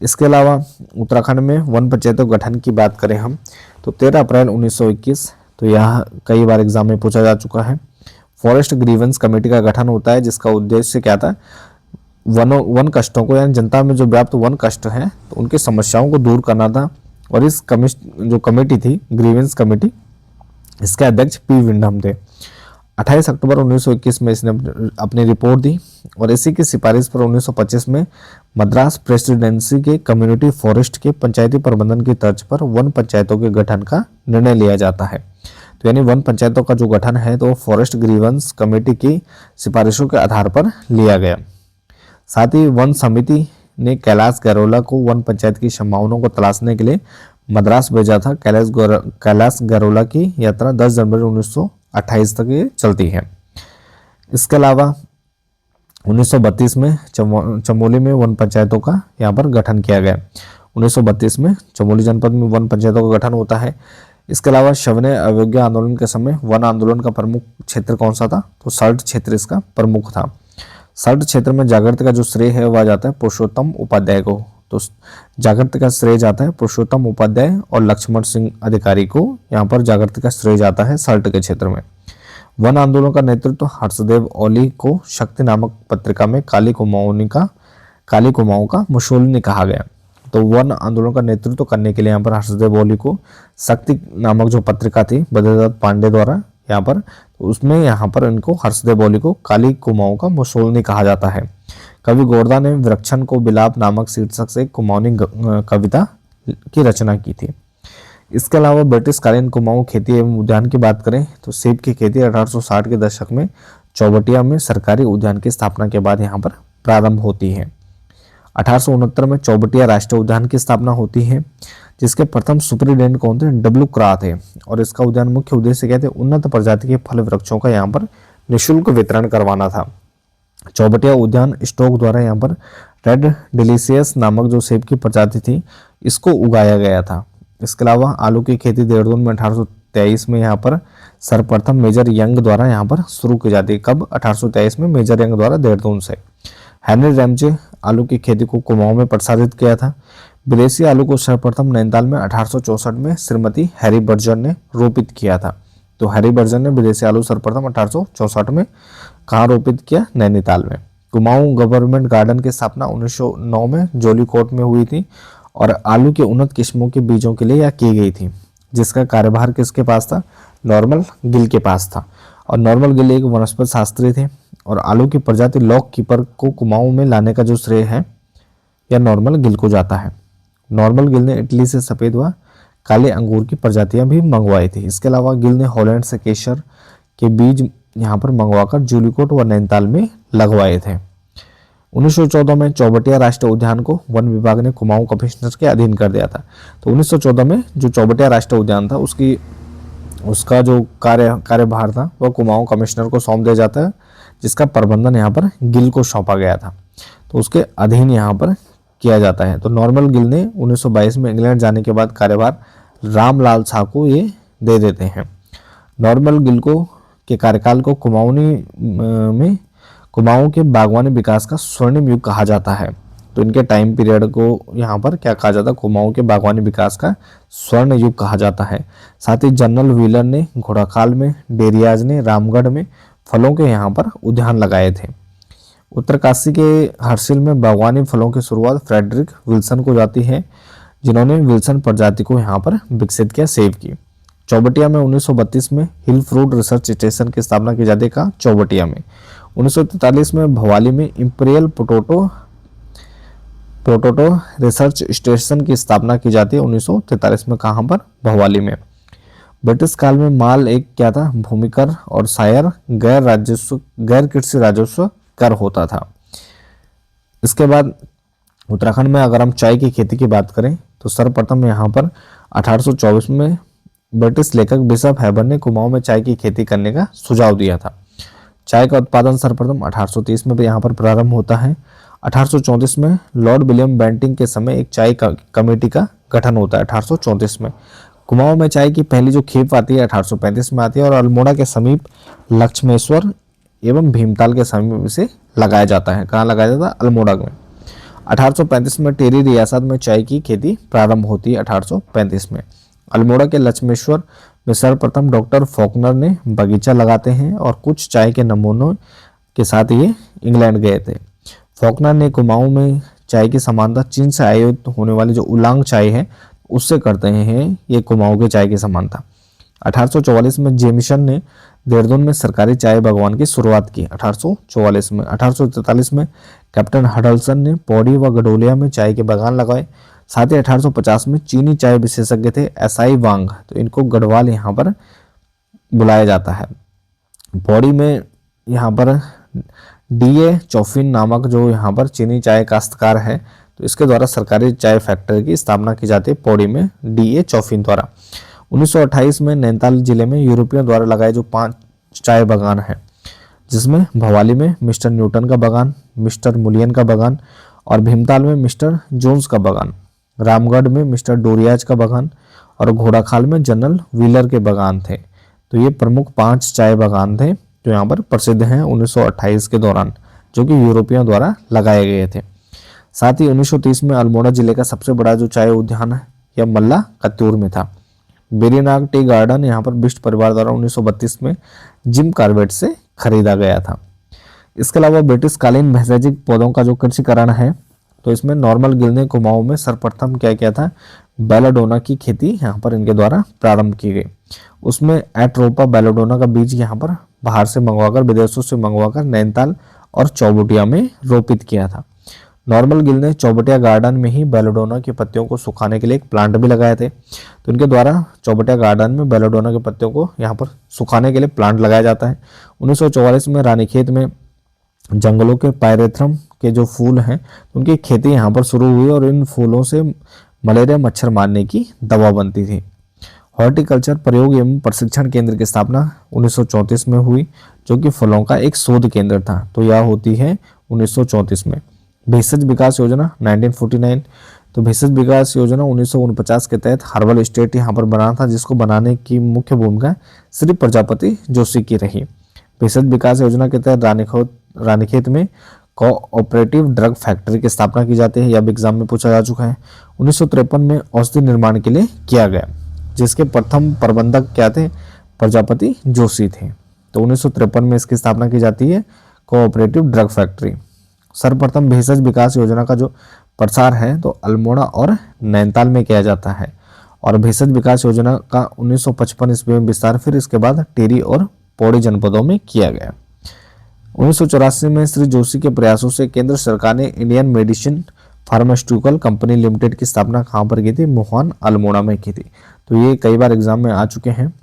Speaker 1: इसके अलावा उत्तराखंड में वन पंचायतों गठन की बात करें हम, तो 13 अप्रैल 1921, तो यह कई बार एग्जाम में पूछा जा चुका है। फॉरेस्ट ग्रीवेंस कमेटी का गठन होता है, जिसका उद्देश्य क्या था? वन कष्टों को, यानी जनता में जो व्याप्त वन कष्ट हैं तो उनकी समस्याओं को दूर करना था। और इस जो कमेटी थी ग्रीवेंस कमेटी, इसके अध्यक्ष पी विंडम थे। 28 अक्टूबर 1921 में इसने अपनी रिपोर्ट दी, और इसी की सिफारिश पर 1925 में मद्रास प्रेसिडेंसी के कम्युनिटी फॉरेस्ट के पंचायती प्रबंधन की तर्ज पर वन पंचायतों के गठन का निर्णय लिया जाता है। तो यानी वन पंचायतों का जो गठन है तो फॉरेस्ट ग्रीवेंस कमेटी की सिफारिशों के आधार पर लिया गया। साथ ही वन समिति ने कैलाश गैरोला को वन पंचायत की संभावनाओं को तलाशने के लिए मद्रास भेजा था। कैलाश गैरोला की यात्रा 10 जनवरी 1928 तक ये चलती है। इसके अलावा 1932 में चमोली में वन पंचायतों का यहाँ पर गठन किया गया। 1932 में चमोली जनपद में वन पंचायतों का गठन होता है। इसके अलावा शवने अवज्ञा आंदोलन के समय वन आंदोलन का प्रमुख क्षेत्र कौन सा था? तो सल्ट क्षेत्र इसका प्रमुख था। सल्ट क्षेत्र में जागृति का जो श्रेय है वह जाता है पुरुषोत्तम उपाध्याय को। तो जागृति का श्रेय जाता है पुरुषोत्तम उपाध्याय और लक्ष्मण सिंह अधिकारी को यहाँ पर जागृति का श्रेय जाता है सल्ट के क्षेत्र में। वन आंदोलन का नेतृत्व हर्षदेव ओली को शक्ति नामक पत्रिका में काली कुमाऊं का मुसोलिनी कहा गया। तो वन आंदोलन का नेतृत्व करने के लिए यहाँ पर हर्षदेव ओली को शक्ति नामक जो पत्रिका थी बद्रीदत्त पांडे द्वारा यहाँ पर, उसमें यहाँ पर इनको हर्षदेव ओली को काली कुमाऊं का मुसोलिनी कहा जाता है। कवि गोरदा ने वृक्षण को बिलाप नामक शीर्षक से कुमाऊनी कविता की रचना की थी। इसके अलावा ब्रिटिश कालीन कुमाऊं खेती एवं उद्यान की बात करें तो सेब की खेती 1860 के दशक में चौबटिया में सरकारी उद्यान की स्थापना के बाद यहाँ पर प्रारंभ होती है। 1869 में चौबटिया राष्ट्रीय उद्यान की स्थापना होती है, जिसके प्रथम सुपरिटेंडेंट कौन थे? डब्ल्यू क्रा थे। और इसका उद्यान मुख्य उद्देश्य क्या थे? उन्नत प्रजाति के फल वृक्षों का यहाँ पर निःशुल्क वितरण करवाना था। चौबटिया उद्यान स्टोक द्वारा यहाँ पर रेड डिलीशियस नामक जो सेब की प्रजाति थी इसको उगाया गया था। इसके अलावा आलू की खेती देहरादून में 1823 में यहाँ पर सर्वप्रथम मेजर यंग द्वारा यहाँ पर शुरू की जाती है। कब? 1823 में मेजर यंग द्वारा देहरादून से। हेनरी रैमजे आलू की खेती को कुमाऊं में प्रसारित किया था। विदेशी आलू को सर्वप्रथम नैनीताल में 1864 में श्रीमती हैरी बर्जन ने रोपित किया था। तो हैरी बर्जन ने विदेशी आलू सर्वप्रथम 1864 में कहाँ रोपित किया? नैनीताल में। कुमाऊं गवर्नमेंट गार्डन की स्थापना 1909 में जोलीकोट में हुई थी और आलू के उन्नत किस्मों के बीजों के लिए यह की गई थी, जिसका कार्यभार किसके पास था? नॉर्मल गिल के पास था। और नॉर्मल गिल एक वनस्पति शास्त्री थे और आलू की प्रजाति लॉक कीपर को कुमाऊं में लाने का जो श्रेय है यह नॉर्मल गिल को जाता है। नॉर्मल गिल ने इटली से सफ़ेद व काले अंगूर की प्रजातियां भी मंगवाई थी। इसके अलावा गिल ने हॉलैंड से केसर के बीज यहाँ पर मंगवाकर जूलीकोट व नैनीताल में लगवाए थे। 1914 में चौबटिया राष्ट्रीय उद्यान को वन विभाग ने कुमाऊं कमिश्नर के अधीन कर दिया था। तो 1914 में जो चौबटिया राष्ट्रीय उद्यान था उसका जो कार्यभार था वह कुमाऊं कमिश्नर को सौंप दिया जाता है, जिसका प्रबंधन यहाँ पर गिल को सौंपा गया था। तो उसके अधीन यहाँ पर किया जाता है। तो नॉर्मल गिल ने 1922 में इंग्लैंड जाने के बाद कार्यभार रामलाल शाह को ये दे देते हैं। नॉर्मल गिल को के कार्यकाल को कुमाऊं के बागवानी विकास का स्वर्णिम युग कहा जाता है। तो इनके टाइम पीरियड को यहाँ पर क्या कहा जाता है? कुमाऊं के बागवानी विकास का स्वर्ण युग कहा जाता है। साथ ही जनरल व्हीलर ने घोड़ाखाल में, डेरियाज ने रामगढ़ में फलों के यहाँ पर उद्यान लगाए थे। उत्तरकाशी के हर्सिल में बागवानी फलों की शुरुआत फ्रेडरिक विल्सन को जाती है, जिन्होंने विल्सन प्रजाति को यहाँ पर विकसित किया, सेव की। चौबटिया में 1932 में हिल फ्रूट रिसर्च स्टेशन की स्थापना की जाती है। कहाँ? चौबटिया में। 1943 में भवाली में इंपीरियल पोटैटो रिसर्च स्टेशन की स्थापना की जाती है। 1943 में कहाँ पर? भवाली में। ब्रिटिश काल में माल एक क्या था? भूमिकर और शायर गैर कृषि राजस्व कर होता था। इसके बाद उत्तराखंड में अगर हम चाय की खेती की बात करें तो सर्वप्रथम यहाँ पर 1824 में ब्रिटिश लेखक बिशप हैबर ने कुमाऊं में चाय की खेती करने का सुझाव दिया था। चाय का उत्पादन सर्वप्रथम 1830 में भी यहाँ पर प्रारंभ होता है। 1834 में लॉर्ड विलियम बेंटिंग के समय एक चाय कमेटी का गठन होता है। 1834 में कुमाऊं में चाय की पहली जो खेप आती है 1835 में आती है और अल्मोड़ा के समीप लक्ष्मेश्वर एवं भीमताल के समीप से लगाया जाता है। कहाँ लगाया जाता है? अल्मोड़ा में। 1835 में टेरी रियासत में चाय की खेती प्रारंभ होती है। 1835 में अल्मोड़ा के लक्ष्मेश्वर में सर्वप्रथम डॉक्टर फॉकनर ने बगीचा लगाते हैं और कुछ चाय के नमूनों के साथ ये इंग्लैंड गए थे। फॉकनर ने कुमाऊं में चाय की समानता चीन से आयोजित होने वाली जो उलांग चाय है उससे करते हैं ये कुमाऊं के चाय की समानता। 1844 में जेमिसन ने देहरादून में सरकारी चाय बागवान की शुरुआत की। 1844 में 1843 में कैप्टन हडल्सन ने पौड़ी व गडोलिया में चाय के बागान लगाए। साथ ही 1850 में चीनी चाय विशेषज्ञ थे एसआई वांग, तो इनको गढ़वाल यहाँ पर बुलाया जाता है। पौड़ी में यहाँ पर डीए चौफिन नामक जो यहाँ पर चीनी चाय काश्तकार है, तो इसके द्वारा सरकारी चाय फैक्ट्री की स्थापना की जाती है पौड़ी में डीए चौफिन द्वारा। 1928 में नैनीताल जिले में यूरोपियों द्वारा लगाए जो 5 चाय बागान हैं, जिसमें भवाली में मिस्टर न्यूटन का बागान, मिस्टर मुलियन का बागान और भीमताल में मिस्टर जोन्स का बागान, रामगढ़ में मिस्टर डोरियाज का बागान और घोड़ाखाल में जनरल व्हीलर के बागान थे। तो ये प्रमुख 5 चाय बागान थे जो यहाँ पर प्रसिद्ध हैं 1928 के दौरान, जो कि यूरोपियों द्वारा लगाए गए थे। साथ ही 1930 में अल्मोड़ा जिले का सबसे बड़ा जो चाय उद्यान है यह मल्ला कत्यूर में था। बेरीनाग टी गार्डन यहाँ पर बिष्ट परिवार द्वारा 1932 में जिम कार्बेट से खरीदा गया था। इसके अलावा ब्रिटिश कालीन भैंसेजिक पौधों का जो कृषिकरण है, तो इसमें नॉर्मल गिल ने कुमाऊं में सर्वप्रथम क्या किया था? बेलाडोना की खेती यहाँ पर इनके द्वारा प्रारंभ की गई। उसमें एट्रोपा बेलाडोना का बीज यहाँ पर बाहर से मंगवाकर, विदेशों से मंगवाकर नैनीताल और चौबटिया में रोपित किया था। नॉर्मल गिल ने चौबटिया गार्डन में ही बेलाडोना की पत्तियों को सुखाने के लिए एक प्लांट भी लगाए थे। तो इनके द्वारा चौबटिया गार्डन में बेलाडोना के पत्तियों को यहाँ पर सुखाने के लिए प्लांट लगाया जाता है। 1944 में रानीखेत में जंगलों के पायरेथ्रम के जो फूल हैं उनकी खेती यहाँ पर शुरू हुई और इन फूलों से मलेरिया मच्छर मारने की दवा बनती थी। हॉर्टिकल्चर प्रयोग एवं प्रशिक्षण केंद्र की स्थापना 1934 में हुई, जो कि फलों का एक शोध केंद्र था। तो यह होती है 1934 में। भेषज विकास योजना 1949, तो भेषज विकास योजना 1949 के तहत हर्बल स्टेट यहाँ पर बना था, जिसको बनाने की मुख्य भूमिका श्री प्रजापति जोशी की रही। भेषज विकास योजना के तहत रानीखेत में कोऑपरेटिव ड्रग फैक्ट्री की स्थापना की जाती है। यह अब एग्जाम में पूछा जा चुका है। 1953 में औषधि निर्माण के लिए किया गया, जिसके प्रथम प्रबंधक क्या थे? प्रजापति जोशी थे। तो 1953 में इसकी स्थापना की जाती है, कोऑपरेटिव ड्रग फैक्ट्री। सर्वप्रथम भेषज विकास योजना का जो प्रसार है तो अल्मोड़ा और नैनीताल में किया जाता है, और भेषज विकास योजना का 1955 ईस्वी में विस्तार फिर इसके बाद टिहरी और पौड़ी जनपदों में किया गया। 1984 में श्री जोशी के प्रयासों से केंद्र सरकार ने Indian medicine pharmaceutical company limited की स्थापना कहाँ पर की थी? मोहन अल्मोड़ा में की थी। तो ये कई बार एग्जाम में आ चुके हैं।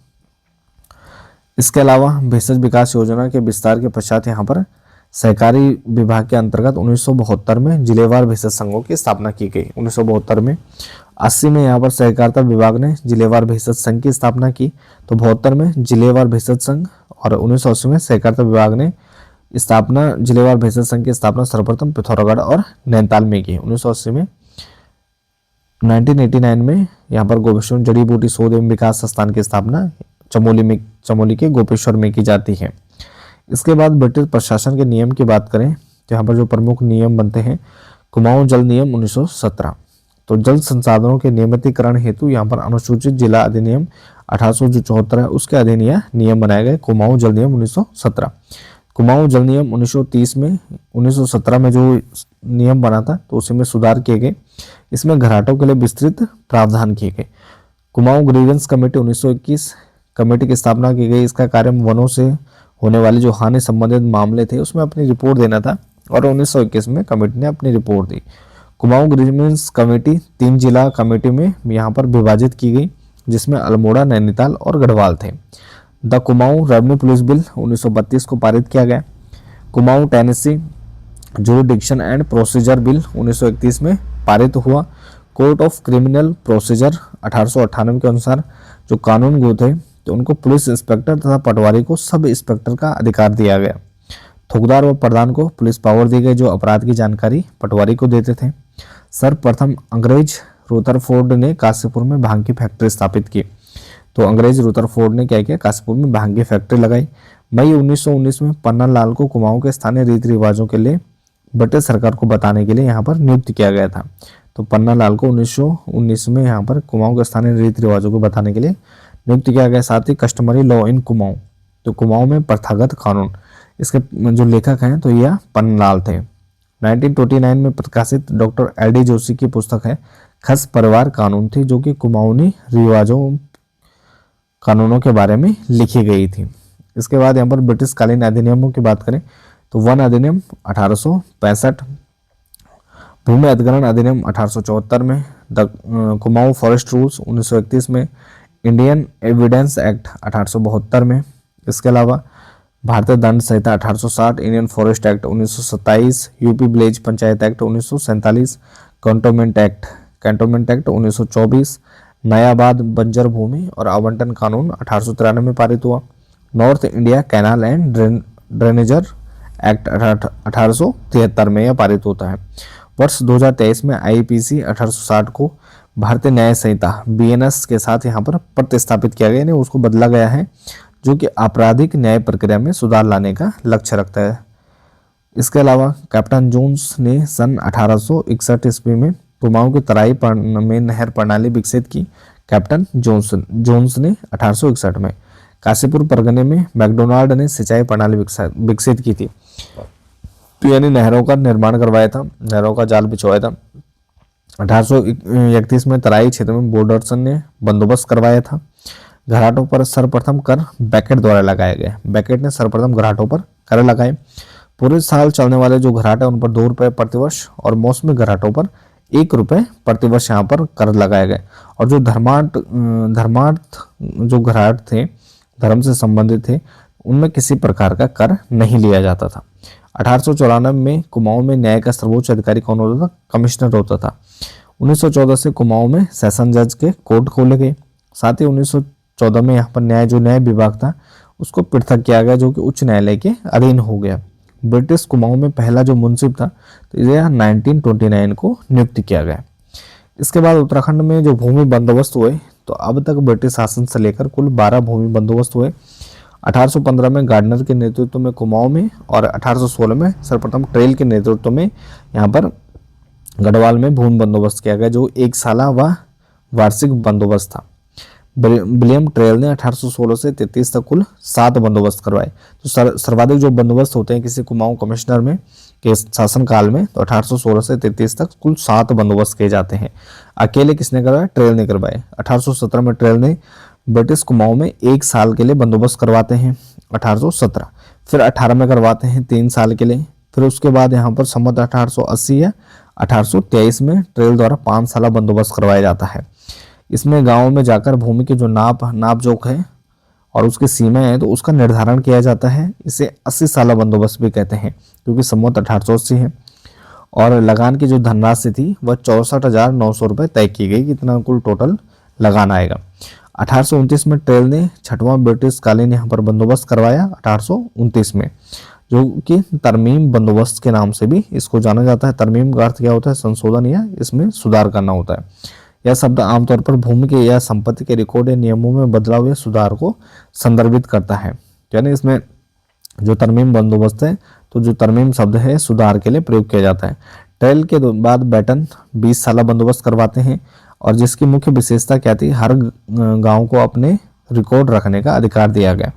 Speaker 1: इसके अलावा भेषज विकास योजना के विस्तार के पश्चात यहाँ पर सहकारी विभाग के अंतर्गत 1972 में जिलेवार भेषज संघों की स्थापना की गई। 1972 में 80 में यहाँ पर सहकारिता विभाग ने जिलेवार भेषज संघ की स्थापना की, तो 72 में जिलेवार भेषज संघ, और 1980 में सहकारिता विभाग ने जिलेवार भेषज संघ की स्थापना सर्वप्रथम पिथौरागढ़ और नैनीताल में की। 1980 में 1989 में यहाँ पर गोपेश्वर जड़ी बूटी शोध एवं विकास संस्थान की स्थापना चमोली के गोपेश्वर में की जाती है। इसके बाद ब्रिटिश प्रशासन के नियम की बात करें तो यहाँ पर जो प्रमुख नियम बनते हैं, कुमाऊं जल नियम 1917। तो जल संसाधनों के नियमितीकरण हेतु यहाँ पर अनुसूचित जिला अधिनियम 1874 है, उसके अधीन यह नियम बनाए गए, कुमाऊं जल नियम 1917। कुमाऊं जल नियम 1930 में 1917 में जो नियम बना था तो उसी में सुधार किए गए। इसमें घराटों के लिए विस्तृत प्रावधान किए गए। कुमाऊं ग्रीवेंस कमेटी 1921 कमेटी की स्थापना की गई। इसका कार्य वनों से होने वाली जो हानि संबंधित मामले थे उसमें अपनी रिपोर्ट देना था, और 1921 में कमेटी ने अपनी रिपोर्ट दी। कुमाऊं ग्रीवेंस कमेटी 3 जिला कमेटी में यहाँ पर विभाजित की गई, जिसमें अल्मोड़ा, नैनीताल और गढ़वाल थे। The Kumaon revenue police bill 1932 को पारित किया गया। Kumaon Tennessee jurisdiction and procedure bill 1931 में पारित हुआ। कोर्ट ऑफ क्रिमिनल प्रोसीजर 1898 के अनुसार जो कानूनगो थे तो उनको पुलिस इंस्पेक्टर तथा पटवारी को सब इंस्पेक्टर का अधिकार दिया गया। थोकदार व प्रधान को पुलिस पावर दी गई, जो अपराध की जानकारी पटवारी को देते थे। सर्वप्रथम अंग्रेज रुदरफोर्ड ने काशीपुर में भांग की फैक्ट्री स्थापित की। तो अंग्रेज रुदरफोर्ड ने क्या किया? काशीपुर में भांग की फैक्ट्री लगाई। मई 1919 में पन्नालाल को कुमाऊं के स्थानीय रीति रिवाजों के लिए ब्रिटिश सरकार को बताने के लिए यहाँ पर नियुक्त किया गया था। तो पन्नालाल को 1919 में यहाँ पर कुमाऊं के स्थानीय रीति रिवाजों को बताने के लिए नियुक्त किया गया। साथ ही कस्टमरी लॉ इन कुमाऊं, तो कुमाऊं में प्रथागत कानून, इसके जो लेखक हैं तो यह पन्नालाल थे। 1929 में प्रकाशित डॉक्टर एल.डी. जोशी की पुस्तक है खस परिवार कानून थी, जो कि कुमाऊनी रिवाजों कानूनों के बारे में लिखी गई थी। इसके बाद यहाँ पर ब्रिटिश कालीन अधिनियमों की बात करें तो वन अधिनियम 1865, भूमि अधिग्रहण अधिनियम 1874 में, द कुमाऊं फॉरेस्ट रूल्स 1931 में, इंडियन एविडेंस एक्ट 1872 में। इसके अलावा भारतीय दंड संहिता 1860, Indian forest act 1927, UP village panchayat act 1947, cantonment act 1924, नयाबाद बंजर भूमि और आवंटन कानून 1893 में पारित हुआ। North India canal and drainage act 1873 में यह पारित होता है। वर्ष 2023 में आईपीसी 1860 को भारतीय न्याय संहिता बीएनएस के साथ यहाँ पर प्रतिस्थापित किया गया, यानी उसको बदला गया है, जो कि आपराधिक न्याय प्रक्रिया में सुधार लाने का लक्ष्य रखता है। इसके अलावा कैप्टन जोन्स ने सन 1861 ईस्वी में कुमाऊं की तराई में नहर प्रणाली विकसित की। कैप्टन जोन्स ने 1861 में काशीपुर परगने में मैकडोनाल्ड ने सिंचाई प्रणाली विकसित की थी, तो यानी नहरों का निर्माण करवाया था, नहरों का जाल बिछवाया था। 1831 में तराई क्षेत्र में बोर्डरसन ने बंदोबस्त करवाया था। घराटों पर सर्वप्रथम कर बैकेट द्वारा लगाया गया। बैकेट ने सर्वप्रथम घराटों पर कर लगाए। पूरे साल चलने वाले जो घराट है उन पर 2 रुपये प्रतिवर्ष और मौसमी घराटों पर 1 रुपये प्रतिवर्ष यहाँ पर कर लगाए गए। और जो धर्मार्थ जो घराट थे, धर्म से संबंधित थे, उनमें किसी प्रकार का कर नहीं लिया जाता था। 1894 में कुमाऊं में न्याय का सर्वोच्च अधिकारी कौन होता था? कमिश्नर होता था। 1914 से कुमाऊं में सेशन जज के कोर्ट खोले गए। साथ ही 1914 में यहाँ पर न्याय विभाग था उसको पृथक किया गया, जो कि उच्च न्यायालय के अधीन हो गया। ब्रिटिश कुमाऊं में पहला जो मुंसिफ था तो यह 1929 को नियुक्त किया गया। इसके बाद उत्तराखंड में जो भूमि बंदोबस्त हुए, तो अब तक ब्रिटिश शासन से लेकर कुल 12 भूमि बंदोबस्त हुए। 1815 में गार्डनर के नेतृत्व में कुमाऊं में, और 1816 में सर्वप्रथम ट्रेल के नेतृत्व में यहाँ पर गढ़वाल में भूमि बंदोबस्त किया गया, जो एक साला व वार्षिक बंदोबस्त था। विलियम ट्रेल ने 1816 से 33 तक कुल 7 बंदोबस्त करवाए। तो सर्वाधिक जो बंदोबस्त होते हैं किसी कुमाऊं कमिश्नर में के शासनकाल में, तो 1816 से 33 तक कुल 7 बंदोबस्त किए जाते हैं। अकेले किसने करवाए? ट्रेल ने करवाए। 1817 में ट्रेल ने ब्रिटिश कुमाऊं में 1 साल के लिए बंदोबस्त करवाते हैं, 1817। फिर 18 में करवाते हैं 3 साल के लिए। फिर उसके बाद यहाँ पर संवत 1880 या 1823 में ट्रेल द्वारा 5 साल बंदोबस्त करवाया जाता है। इसमें गाँव में जाकर भूमि की जो नाप जोख है और उसकी सीमाएं हैं, तो उसका निर्धारण किया जाता है। इसे 80 साल बंदोबस्त भी कहते हैं, क्योंकि संवत 1880 है। और लगान की जो धनराशि थी वह 64,900 रुपये तय की गई, कितना कुल टोटल लगान आएगा। 1829 में ट्रेल ने 6वां ब्रिटिश कालीन यहाँ पर बंदोबस्त करवाया, 1829 में, जो कि तरमीम बंदोबस्त के नाम से भी इसको जाना जाता है। तरमीम का अर्थ क्या होता है? संशोधन या इसमें सुधार करना होता है। यह शब्द आमतौर पर भूमि के या संपत्ति के रिकॉर्ड या नियमों में बदलाव या सुधार को संदर्भित करता है। यानी इसमें जो तरमीम बंदोबस्त है, तो जो तरमीम शब्द है सुधार के लिए प्रयोग किया जाता है। ट्रेल के बाद बैटन 20 साल बंदोबस्त करवाते हैं, और जिसकी मुख्य विशेषता क्या थी? हर गांव को अपने रिकॉर्ड रखने का अधिकार दिया गया,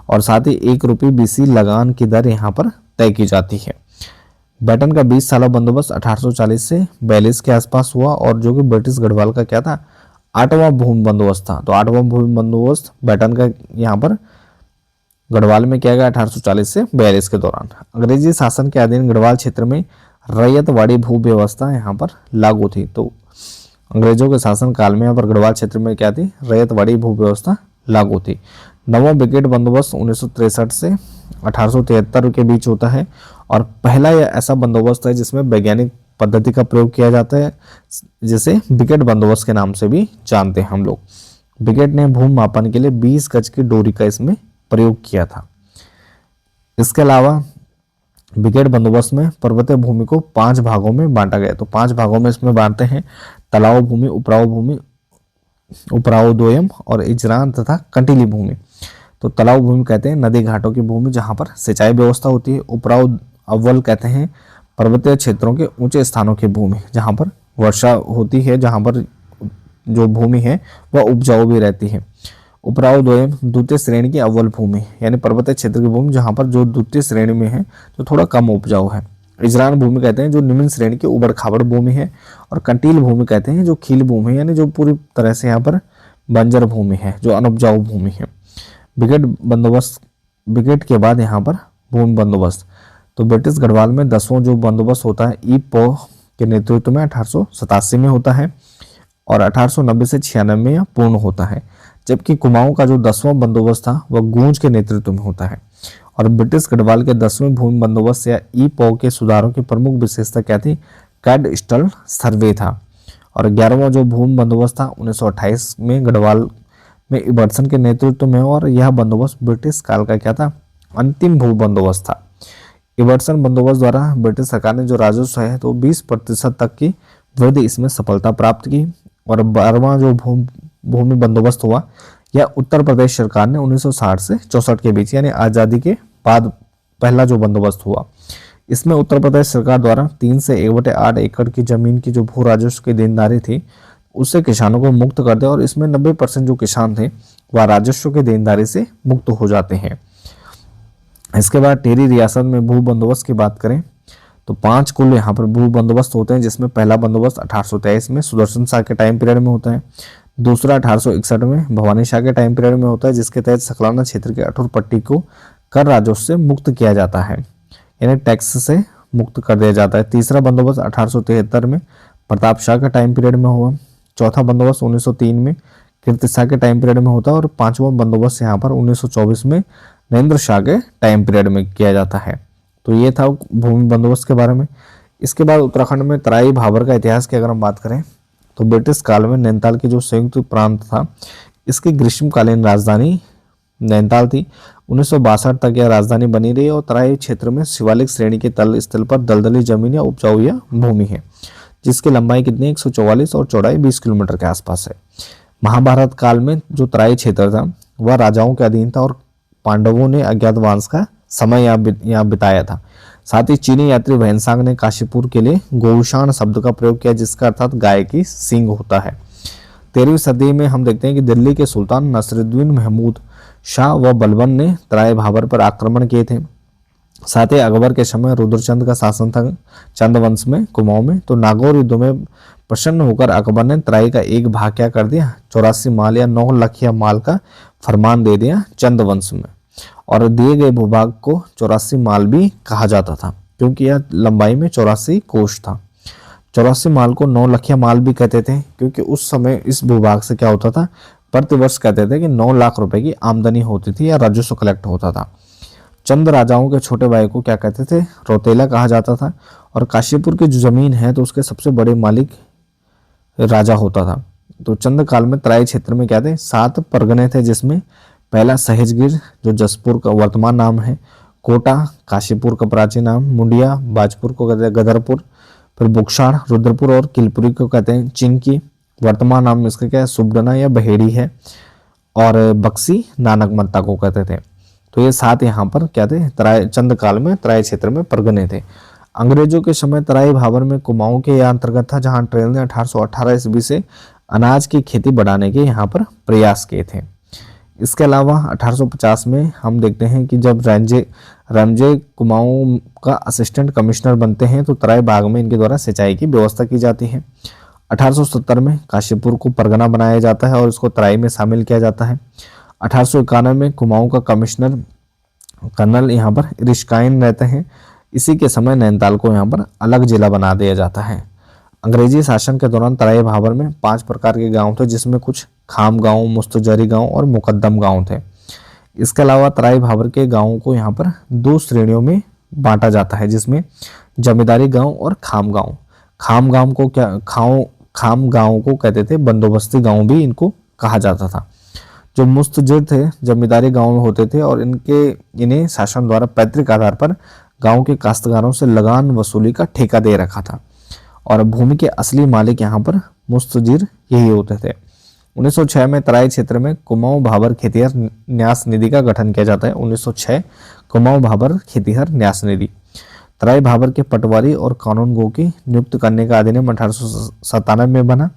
Speaker 1: और साथ ही 1 रुपये बीसी लगान की दर यहाँ पर तय की जाती है। बैटन का 20 साल बंदोबस्त 1840 से 42 के आसपास हुआ, और जो कि ब्रिटिश गढ़वाल का क्या था? 8वां भूमि बंदोबस्त था। तो 8वां भूमि बंदोबस्त बैटन का यहाँ पर गढ़वाल में किया गया 1840 से 42 के दौरान। अंग्रेजी शासन के अधीन गढ़वाल क्षेत्र में रैयतवाड़ी भू व्यवस्था यहाँ पर लागू थी। तो अंग्रेजों के शासन काल में यहाँ पर गढ़वाल क्षेत्र में क्या थी? रैयतवाड़ी भू व्यवस्था लागू थी। 9वां ब्रिगेड बंदोबस्त 1963 से 1873 के बीच होता है, और पहला यह ऐसा बंदोबस्त है जिसमें वैज्ञानिक पद्धति का प्रयोग किया जाता है, जिसे ब्रिगेड बंदोबस्त के नाम से भी जानते हैं हम लोग। ब्रिगेड ने भूमि मापन के लिए 20 गज की डोरी का इसमें प्रयोग किया था। इसके अलावा ब्रिगेड बंदोबस्त में पर्वतीय भूमि को 5 भागों में बांटा गया। तो 5 भागों में इसमें बांटते हैं: तलाव भूमि, उपराव भूमि, उपराव दोयम और इजरान तथा कंटीली भूमि। तो तलाव भूमि कहते हैं नदी घाटों की भूमि जहाँ पर सिंचाई व्यवस्था होती है। उपराव अव्वल कहते हैं पर्वतीय क्षेत्रों के ऊंचे स्थानों की भूमि जहाँ पर वर्षा होती है, जहाँ पर जो भूमि है वह उपजाऊ भी रहती है। उपराव द्वयम द्वितीय श्रेणी की अव्वल भूमि, यानी पर्वतीय क्षेत्र की भूमि जहाँ पर जो द्वितीय श्रेणी में है तो थोड़ा कम उपजाऊ है। इजरान भूमि कहते हैं जो निम्न श्रेणी की उबड़ खाबड़ भूमि है। और कंटील भूमि कहते हैं जो खील भूमि है, यानी जो पूरी तरह से यहाँ पर बंजर भूमि है, जो अनुपजाऊ भूमि है। ब्रिगेड बंदोबस्त, ब्रिगेड के बाद यहाँ पर भूमि बंदोबस्त। तो ब्रिटिश गढ़वाल में 10वां जो बंदोबस्त होता है ई पो के नेतृत्व में 1887 में होता है, और 1890 से 96 में यह पूर्ण होता है। जबकि कुमाऊं का जो 10वां बंदोबस्त था वह गूंज के नेतृत्व में होता है। और ब्रिटिश गढ़वाल के 10वें भूमि बंदोबस्त या ई पो के सुधारों की प्रमुख विशेषता क्या थी? कैडस्ट्रल सर्वे था। और 11वां जो भूमि बंदोबस्त था 1928 में गढ़वाल में इबर्सन के नेतृत्व में, और यह बंदोबस्त ब्रिटिश काल का क्या था? अंतिम भू बंदोबस्त था। इबर्सन बंदोबस्त द्वारा ब्रिटिश सरकार ने जो राजस्व है तो 20% तक की वृद्धि इसमें सफलता प्राप्त की। और 12वां जो भूमि बंदोबस्त हुआ यह उत्तर प्रदेश सरकार ने 1960 से 64 के बीच, यानी आज़ादी के बाद पहला जो बंदोबस्त हुआ। इसमें उत्तर प्रदेश सरकार द्वारा 3 से 1/8 एकड़ की जमीन की जो भू राजस्व की देनदारी थी उससे किसानों को मुक्त कर दिया, और इसमें 90% जो किसान थे वह राजस्व की देनदारी से मुक्त हो जाते हैं। इसके बाद टिहरी रियासत में भू बंदोबस्त की बात करें तो 5 कुल यहाँ पर भू बंदोबस्त होते हैं, जिसमें पहला बंदोबस्त 1823 में सुदर्शन शाह के टाइम पीरियड में होता है। दूसरा 1861 में भवानी शाह के टाइम पीरियड में होता है, जिसके तहत सकलाना क्षेत्र के अठूर पट्टी को कर राजस्व से मुक्त किया जाता है, यानी टैक्स से मुक्त कर दिया जाता है। तीसरा बंदोबस्त 1873 में प्रताप शाह के टाइम पीरियड में हुआ। चौथा बंदोबस्त 1903 में कीर्ति शाह के टाइम पीरियड में होता है, और 5वां बंदोबस्त यहाँ पर 1924 में नरेंद्र शाह के टाइम पीरियड में किया जाता है। तो ये था भूमि बंदोबस्त के बारे में। इसके बाद उत्तराखंड में तराई भाबर का इतिहास की अगर हम बात करें तो ब्रिटिश काल में नैनीताल की जो संयुक्त प्रांत था इसकी ग्रीष्मकालीन राजधानी नैनीताल थी। 1962 तक यह राजधानी बनी रही, और तराई क्षेत्र में शिवालिक श्रेणी के तल स्थल पर दलदली जमीन या उपजाऊ या भूमि है, जिसकी लंबाई कितनी है 144 और चौड़ाई 20 किलोमीटर के आसपास है। महाभारत काल में जो तराई क्षेत्र था वह राजाओं के अधीन था और पांडवों ने अज्ञातवास का समय यहाँ बिताया था। साथ ही चीनी यात्री वैनसांग ने काशीपुर के लिए गौशान शब्द का प्रयोग किया, जिसका अर्थात गाय की सींग होता है। 13वीं सदी में हम देखते हैं कि दिल्ली के सुल्तान नसरुद्दीन महमूद शाह व बलबन ने तराई भाबर पर आक्रमण किए थे। साथ ही अकबर के समय रुद्रचंद का शासन था चंद वंश में कुमाऊं में। तो नागौर युद्ध में प्रसन्न होकर अकबर ने तराई का एक भाग क्या कर दिया, 84 माल या 9 लखिया माल का फरमान दे दिया चंद वंश में। और दिए गए भूभाग को 84 माल भी कहा जाता था, क्योंकि यह लंबाई में 84 कोष था। 84 माल को 9 लखिया माल भी कहते थे, क्योंकि उस समय इस भूभाग से क्या होता था, प्रतिवर्ष कहते थे कि 9 लाख रुपए की आमदनी होती थी या राजस्व कलेक्ट होता था। चंद राजाओं के छोटे भाई को क्या कहते थे, रौतेला कहा जाता था। और काशीपुर की जो जमीन है तो उसके सबसे बड़े मालिक राजा होता था। तो चंद काल में तराई क्षेत्र में क्या थे, 7 परगने थे, जिसमें पहला सहेजगिर जो जसपुर का वर्तमान नाम है, कोटा काशीपुर का प्राचीन नाम, मुंडिया बाजपुर को कहते हैं गदरपुर, फिर बुक्साड़ रुद्रपुर और किलपुरी को कहते हैं चिंकी, वर्तमान नाम इसका क्या है सुबडना या बहेड़ी है, और बक्सी नानक मत्ता को कहते थे। तो ये 7 यहाँ पर क्या थे, तराई चंद काल में तराई क्षेत्र में परगने थे। अंग्रेजों के समय तराई भाबर में कुमाऊं के यह अंतर्गत था, जहाँ अंग्रेजों ने 1818 ईस्वी से अनाज की खेती बढ़ाने के यहाँ पर प्रयास किए थे। इसके अलावा 1850 में हम देखते हैं कि जब रमजे कुमाऊं का असिस्टेंट कमिश्नर बनते हैं तो तराई भाग में इनके द्वारा सिंचाई की व्यवस्था की जाती है। 1870 में काशीपुर को परगना बनाया जाता है और इसको तराई में शामिल किया जाता है। 1891 में कुमाऊं का कमिश्नर कर्नल यहाँ पर रिश्काइन रहते हैं। इसी के समय नैनीताल को यहाँ पर अलग जिला बना दिया जाता है। अंग्रेजी शासन के दौरान तराई भाबर में 5 प्रकार के गांव थे, जिसमें कुछ खाम गांव, मुस्तजरी गांव और मुकद्दम गांव थे। इसके अलावा तराई भाबर के गांवों को यहाँ पर 2 श्रेणियों में बांटा जाता है, जिसमें जमींदारी गांव और खाम गांव। खाम गांव को कहते थे बंदोबस्ती गांव भी इनको कहा जाता था। जो मुस्तजिर थे जमींदारी गांव में होते थे और इन्हें शासन द्वारा पैतृक आधार पर गांव के काश्तकारों से लगान वसूली का ठेका दे रखा था और भूमि के असली मालिक यहाँ पर मुस्तजिर यही होते थे। 1906 में तराई क्षेत्र में कुमाऊं भाबर खेतिहर न्यास निधि का गठन किया जाता है। 1906 कुमाऊं भाबर खेतिहर न्यास निधि तराई भाबर के पटवारी और कानूनगो की नियुक्त करने का अधिनियम 1897 में बना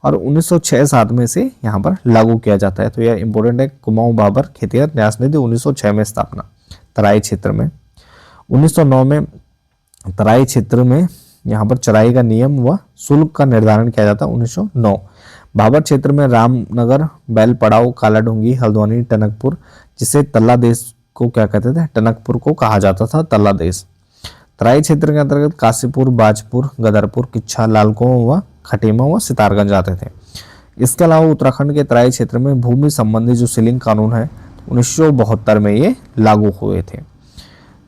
Speaker 1: और 1906-07 में से यहाँ पर लागू किया जाता है। तो यह इंपॉर्टेंट है, कुमाऊं भाबर खेतिहर न्यास निधि 1906 में स्थापना तराई क्षेत्र में। 1909 में तराई क्षेत्र में यहाँ पर चराई का नियम व शुल्क का निर्धारण किया जाता है। 1909 भाबर क्षेत्र में रामनगर, बैल पड़ाव, काला डूंगी, हल्द्वानी, टनकपुर, जिसे तल्ला देश को क्या कहते थे, टनकपुर को कहा जाता था तल्ला देश। तराई क्षेत्र के अंतर्गत काशीपुर, बाजपुर, गदरपुर, किच्छा, लालकुआं व खटीमा व सितारगंज आते थे। इसके अलावा उत्तराखंड के तराई क्षेत्र में भूमि संबंधी जो सीलिंग कानून है 1972 में ये लागू हुए थे।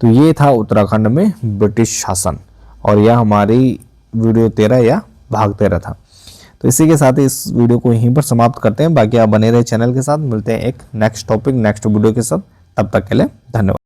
Speaker 1: तो ये था उत्तराखंड में ब्रिटिश शासन और यह हमारी वीडियो 13 या भाग 13 था। तो इसी के साथ इस वीडियो को यहीं पर समाप्त करते हैं। बाकी आप बने रहे चैनल के साथ, मिलते हैं एक नेक्स्ट टॉपिक नेक्स्ट वीडियो के साथ। तब तक के लिए धन्यवाद।